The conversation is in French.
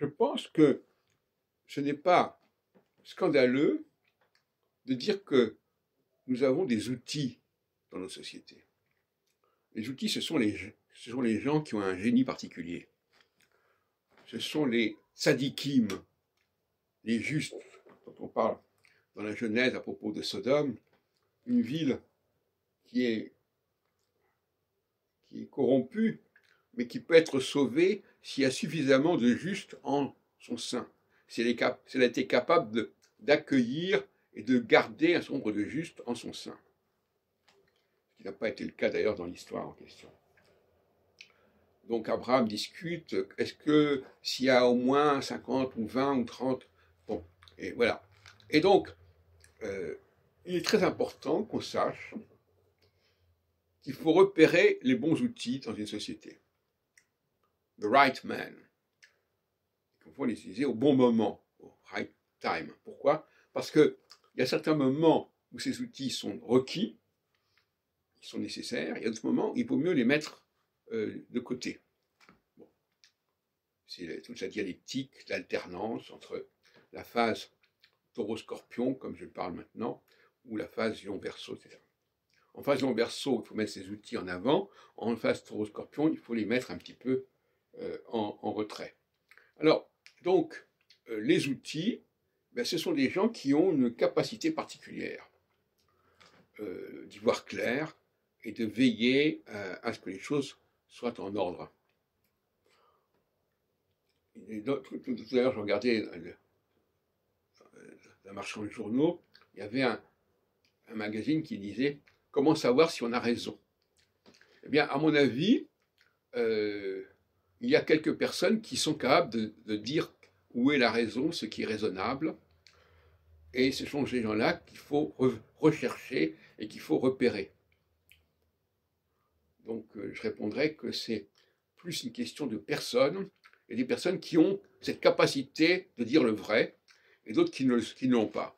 Je pense que ce n'est pas scandaleux de dire que nous avons des outils dans nos sociétés. Les outils, ce sont les gens qui ont un génie particulier. Ce sont les tzadikim, les justes, dont on parle dans la Genèse à propos de Sodome, une ville qui est corrompue, mais qui peut être sauvée s'il y a suffisamment de justes en son sein. Si elle a été capable d'accueillir et de garder un certain nombre de justes en son sein. Ce qui n'a pas été le cas d'ailleurs dans l'histoire en question. Donc Abraham discute, est-ce que s'il y a au moins 50 ou 20 ou 30, bon, et voilà. Et donc, il est très important qu'on sache qu'il faut repérer les bons outils dans une société. The right man. Il faut les utiliser au bon moment, au right time. Pourquoi? Parce qu'il y a certains moments où ces outils sont requis, ils sont nécessaires, et il y a d'autres moments où il vaut mieux les mettre de côté. Bon. C'est toute la dialectique, l'alternance entre la phase taureau-scorpion, comme je parle maintenant, ou la phase lion-verseau, etc. En phase lion-verseau, il faut mettre ces outils en avant. En phase taureau-scorpion, il faut les mettre un petit peu en retrait. Alors, donc, les outils, ben, ce sont des gens qui ont une capacité particulière d'y voir clair et de veiller à ce que les choses soient en ordre. Tout à l'heure, je regardais la marchand de journaux, il y avait un magazine qui disait « Comment savoir si on a raison ?» Eh bien, à mon avis, il y a quelques personnes qui sont capables de dire où est la raison, ce qui est raisonnable, et ce sont ces gens-là qu'il faut rechercher et qu'il faut repérer. Donc, je répondrai que c'est plus une question de personnes, et des personnes qui ont cette capacité de dire le vrai, et d'autres qui ne l'ont pas.